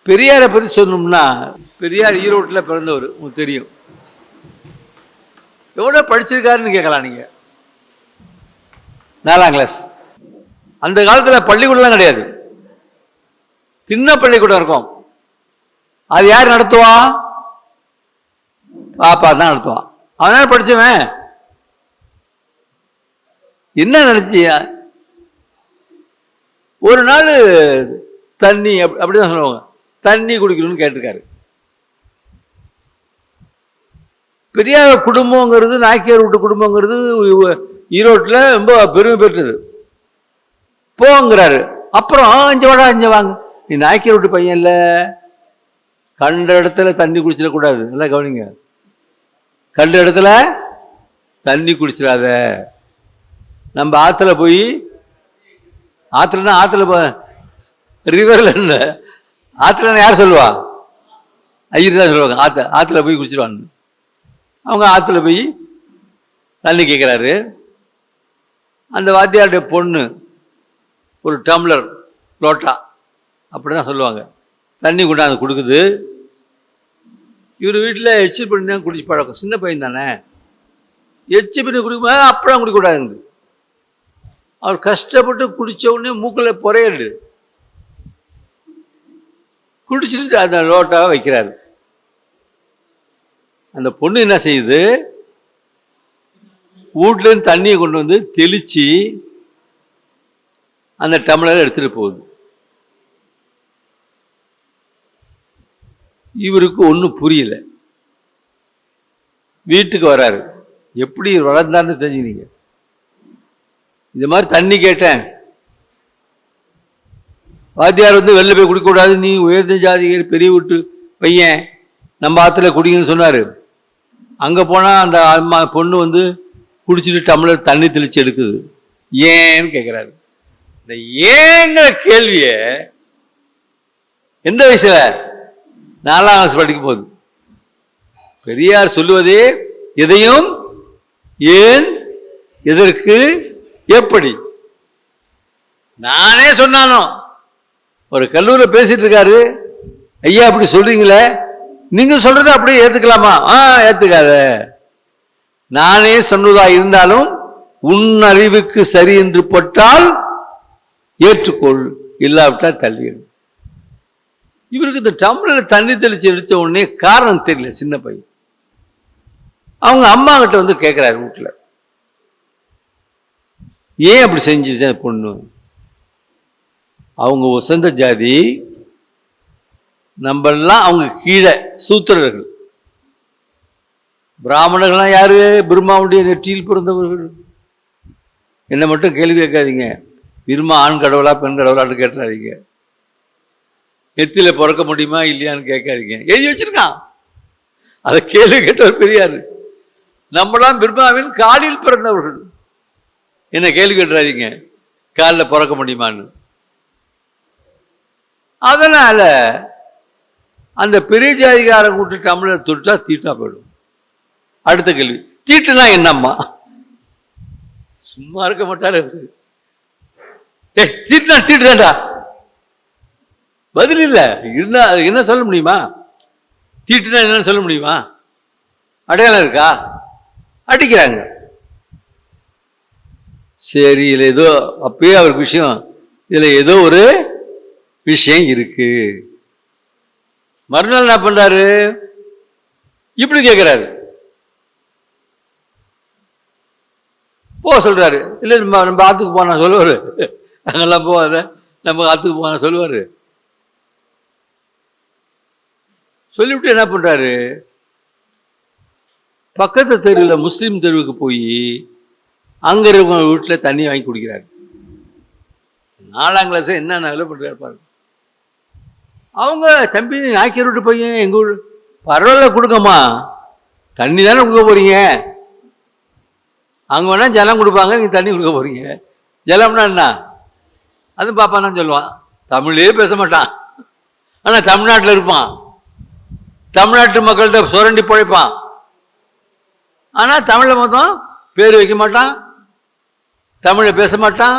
பெரியாரை பற்றி சொல்லணும்னா, பெரியார் ஈரோட்டில் பிறந்தவர், உங்களுக்கு தெரியும். எவ்வளோ படிச்சிருக்காருன்னு கேட்கலாம் நீங்கள். 4ஆம் கிளாஸ். அந்த காலத்தில் பள்ளிக்கூடம்லாம் கிடையாது, சின்ன பள்ளிக்கூடம் இருக்கும். அது யார் நடத்துவான்? பாப்பா தான் நடத்துவான். அவனால படிச்சவன். என்ன நினைச்சியா? ஒரு நாள் தண்ணி அப்படிதான் சொல்லுவாங்க, தண்ணி குடிக்கணும்னு கேட்டிருக்காரு. பெரியார் குடும்பங்கிறது, நாய்க்கியார் வீட்டு குடும்பங்கிறது ஈரோட்டில் ரொம்ப பெருமை பெற்றது. போங்கிறாரு. அப்புறம் இங்க வாங்க, நீ நாய்க்கியார் வீட்டு பையன் இல்லை, கண்ட இடத்துல தண்ணி குடிச்சிடக்கூடாது. நல்லா கவனிங்க, கண்ட இடத்துல தண்ணி குடிச்சிடாத. நம்ம ஆற்றுல போய், ஆற்றுலன்னா ஆற்றுல ரிவரில் இல்லை, ஆற்றுலன்னா யார் சொல்லுவா? ஐயர் தான் சொல்லுவாங்க. ஆற்றுல போய் குடிச்சிடுவான்னு. அவங்க ஆற்றுல போய் தண்ணி கேட்குறாரு. அந்த வாத்தியாருடைய பொண்ணு ஒரு டம்ளர் லோட்டா அப்படி தான் சொல்லுவாங்க, தண்ணி கொண்டாந்து கொடுக்குது. இவர் வீட்டில் எச்சு பண்ணி தான் குடிச்சு பழக்கம். சின்ன பையன் தானே, எச்சு பண்ணி குடிக்கும்போது அப்படம் குடிக்கக்கூடாதுங்க. அவர் கஷ்டப்பட்டு குடித்த உடனே மூக்கில் புறையிடுது. குடிச்சிட்டு அந்த லோட்டாவை வைக்கிறாரு. அந்த பொண்ணு என்ன செய்யுது, வீட்லேருந்து தண்ணியை கொண்டு வந்து தெளித்து அந்த டம்ளரை எடுத்துகிட்டு போகுது. இவருக்கு ஒன்றும் புரியல. வீட்டுக்கு வராரு. எப்படி வளர்ந்தான்னு தெரிஞ்சுக்கிறீங்க. இந்த மாதிரி தண்ணி கேட்டேன், வாத்தியார் வந்து வெளில போய் குடிக்கக்கூடாது, நீ உயர்ந்த ஜாதிகர் பெரிய வீட்டு பையன், நம்ம ஆற்றுல குடிங்கன்னு சொன்னார். அங்கே போனால் அந்த அம்மா பொண்ணு வந்து குடிச்சிட்டு டம்ளர் தண்ணி தெளித்து எடுக்குது. ஏன்னு கேட்குறாரு. இந்த ஏங்கிற கேள்வியை எந்த வயசுல? 4ஆம் கிளாஸ் படிக்கும் போது. பெரியார் சொல்லுவதே எதையும் ஏன், எதற்கு, எப்படி. நானே சொன்னானோ, ஒரு கல்லூரியில் பேசிட்டு இருக்காரு, ஐயா அப்படி சொல்றீங்களே, நீங்க சொல்றதை அப்படியே ஏத்துக்கலாமா? ஏத்துக்காத. நானே சொன்னதா இருந்தாலும் உன் அறிவுக்கு சரி என்று பட்டால் ஏற்றுக்கொள், இல்லாவிட்டால் தள்ளிடு. இவருக்கு இந்த டம்ளர் தண்ணி தெளிச்சு அடிச்ச உடனே காரணம் தெரியல. சின்ன பையன். அவங்க அம்மா கிட்ட வந்து கேட்கிறாரு வீட்டுல, ஏன் அப்படி செஞ்சு பொண்ணு? அவங்க உசந்த ஜாதி, நம்மெல்லாம் அவங்க கீழே சூத்திரர்கள். பிராமணர்கள்லாம் யாரு? பிரம்மாவுடைய நெற்றியில் பிறந்தவர்கள். என்ன மட்டும் கேள்வி கேட்காதீங்க, பிரம்மா ஆண் கடவுளா பெண் கடவுளான்னு கேட்டுறாதீங்க. நெத்தியில பிறக்க முடியுமா இல்லையான்னு கேட்காதீங்க, எழுதி வச்சிருக்கான். அதை கேள்வி கேட்டவர் பெரியார். நம்மளாம் பிரம்மாவின் காலில் பிறந்தவர்கள். என்ன கேள்வி கேட்டுறாதீங்க, காலில் பிறக்க முடியுமான்னு. அதனால அந்த பெரிய ஜாதிகாரன் கூட்டு டம்ளர் தொட்டா தீட்டா போயிடும். அடுத்த கேள்வி, தீட்டுனா என்னம்மா? சும்மா இருக்க மாட்டாரு. தீட்டுனா தீட்டுதான்டா, பதில் இல்லை. இருந்தா என்ன சொல்ல முடியுமா? தீட்டுனா என்னன்னு சொல்ல முடியுமா? அடையாளம் இருக்கா? அடிக்கிறாங்க. சரி, இதுல ஏதோ அப்பயே அவருக்கு விஷயம், இதுல ஏதோ ஒரு விஷயம் இருக்கு. மறுநாள் என்ன பண்றாரு, இப்படி கேட்கிறாரு. சொல்றாரு, இல்ல நம்ம ஆத்துக்கு போனா சொல்லுவாரு, அங்கெல்லாம் போவாரு, நம்ம ஆத்துக்கு போனா சொல்லுவாரு. சொல்லிவிட்டு என்ன பண்றாரு, பக்கத்து தெருவில் முஸ்லீம் தெருவுக்கு போய் அங்க இருக்க வீட்டில் தண்ணி வாங்கி குடிக்கிறாரு. 4ஆம் கிளாஸ் என்ன வேலை பண்றாரு பாருங்க. அவங்க தம்பி நாய்க்கியார் வீட்டு பையன், எங்க ஊர் பரவாயில்ல கொடுங்கம்மா, தண்ணி தானே கொடுக்க போறீங்க, அங்க வேணா ஜலம் கொடுப்பாங்க, நீங்க தண்ணி கொடுக்க போறீங்க. ஜலம்னா என்ன? அது பாப்பா தான் சொல்லுவான். தமிழே பேச மாட்டான், ஆனா தமிழ்நாட்டில் இருப்பான், தமிழ்நாட்டு மக்கள்கிட்ட சுரண்டி பழைப்பான். ஆனா தமிழை மொத்தம் பேர் வைக்க மாட்டான், தமிழை பேச மாட்டான்.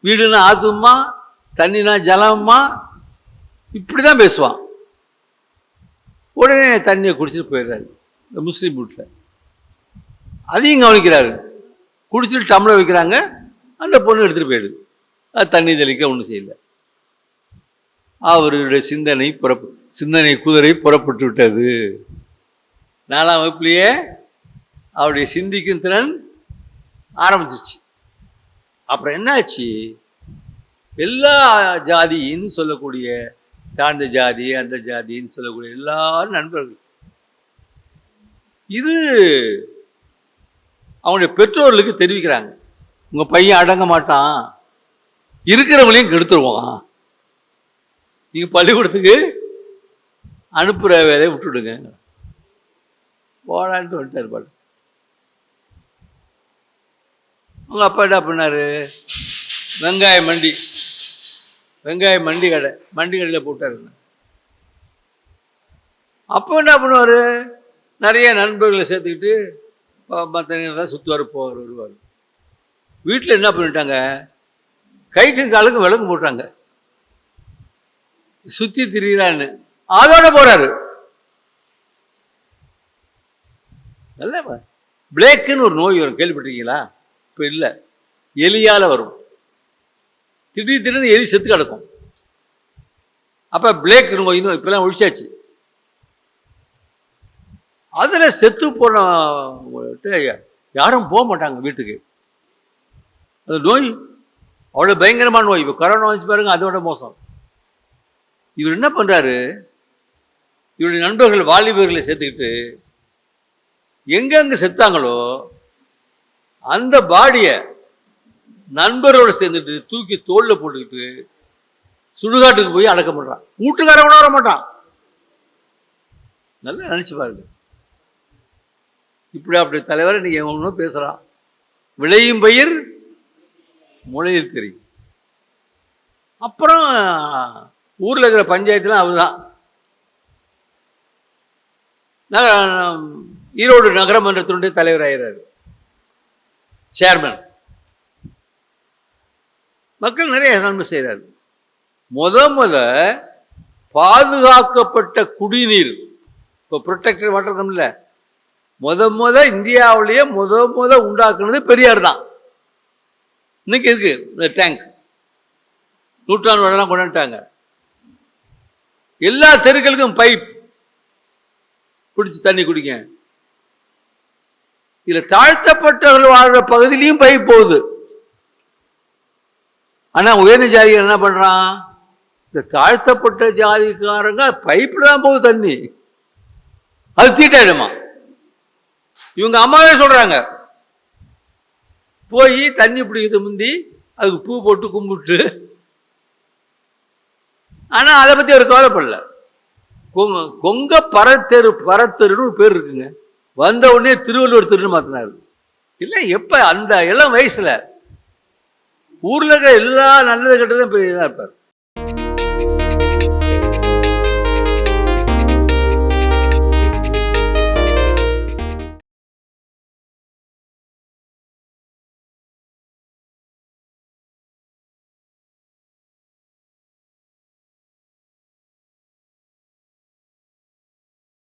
வீடுனா ஆத்துமா, தண்ணினா ஜலம்மா, இப்படிதான் பேசுவான். உடனே தண்ணியை குடிச்சிட்டு போயிடுறாரு இந்த முஸ்லீம் வீட்டில். அதையும் கவனிக்கிறாரு. குடிச்சிட்டு டம்ளர் வைக்கிறாங்க, அந்த பொண்ணு எடுத்துகிட்டு போயிடுது. அது தண்ணி தெளிக்க ஒன்றும் செய்யலை. அவருடைய சிந்தனை குதிரை புறப்பட்டு விட்டது. 4ஆம் வகுப்புலேயே அவருடைய சிந்திக்கும் திறன் ஆரம்பிச்சிருச்சு. அப்புறம் என்னாச்சு, எல்லா ஜாதின்னு சொல்லக்கூடிய, தாழ்ந்த ஜாதி அந்த ஜாதின்னு சொல்லக்கூடிய எல்லாரும் நண்பர்கள். இது அவனுடைய பெற்றோர்களுக்கு தெரிவிக்கிறாங்க. உங்க பையன் அடங்க மாட்டான், இருக்கிறவங்களையும் கெடுத்துருவான், நீங்க பள்ளிக்கூடத்துக்கு அனுப்புற வேலையை விட்டுடுங்க. போடான்ட்டு வந்துட்டார் பாட்டு. உங்க அப்பா என்ன பண்ணாரு, வெங்காய மண்டி கடை, மண்டி கடையில் போட்டாரு. அப்போ என்ன பண்ணுவார், நிறைய நண்பர்களை சேர்த்துக்கிட்டு மற்ற சுற்றுவார், போவார், வருவார். வீட்டில் என்ன பண்ணிட்டாங்க, கைக்கும் காலுக்கும் விளக்கு போட்டாங்க, சுற்றி திரிகிறான்னு. அதோட போறாரு. நல்ல பிளேக்குன்னு ஒரு நோய் வரும், கேள்விப்பட்டிருக்கீங்களா? இப்போ இல்லை, எலியால் வரும். திடீர்னு எலி செத்து கிடக்கும். அப்போ பிளேக் நோய் இப்பெல்லாம் ஒழிச்சாச்சு. அதில் செத்து போன யாரும் போக மாட்டாங்க வீட்டுக்கு. அந்த நோய் அவ்வளோ பயங்கரமான நோய். இப்போ கொரோனா வச்சு பாருங்க, அதோட மோசம். இவர் என்ன பண்ணுறாரு, இவருடைய நண்பர்கள் வாலிபர்களை சேர்த்துக்கிட்டு எங்கெங்க செத்தாங்களோ அந்த பாடியை நண்பரோடு சேர்ந்துட்டு தூக்கி தோளில் போட்டுக்கிட்டு சுடுகாட்டுக்கு போய் அடக்கம் பண்ணுறான். வீட்டுக்காரவன வர மாட்டான். நல்லா நினச்சி பாருங்க. இப்படி அப்படி தலைவர் நீங்க ஒன்றும் பேசுகிறான். விளையும் பயிர் முளையில் தெரியும். அப்புறம் ஊரில் இருக்கிற பஞ்சாயத்துலாம் அவர்தான். ஈரோடு நகரமன்றத்தினுடைய தலைவர் ஆகிறாரு, சேர்மன். மக்கள் நிறைய நன்மை செய்கிறாரு. முத பாதுகாக்கப்பட்ட குடிநீர், இப்போ ப்ரொடெக்டட் வாட்டர் இல்லை, முத இந்தியாவிலேயே முத உண்டாக்குனது பெரியார் தான். இன்னைக்கு இருக்கு இந்த டேங்க், நூற்றாண்டு வரலாம் கொண்டாட்டாங்க. எல்லா தெருக்களுக்கும் பைப் பிடிச்சி தண்ணி குடிக்க. இதுல தாழ்த்தப்பட்டவர்கள் வாழ்ற பகுதியிலையும் பைப் போகுது. ஆனா உயர்ந்த ஜாதிகள் என்ன பண்றான், இந்த தாழ்த்தப்பட்ட ஜாதிக்காரங்க பைப்ல தான் போகுது தண்ணி, அது தீட்டாயிடுமா. இவங்க அம்மாவே சொல்றாங்க, போய் தண்ணி பிடிக்கிறது முந்தி அதுக்கு பூ போட்டு கும்பிட்டு. ஆனா அதை பத்தி அவர் கவலைப்படல. கொங்க பரத்தெருன்னு ஒரு பேர் இருக்குங்க. வந்த உடனே திருவள்ளுவர் தெருன்னு மாத்தினாரு. இல்லை எப்ப அந்த இளம் வயசுல ஊர்ல இருக்கிற எல்லா நல்லது கெட்டதும் பெரியதா இருப்பார்.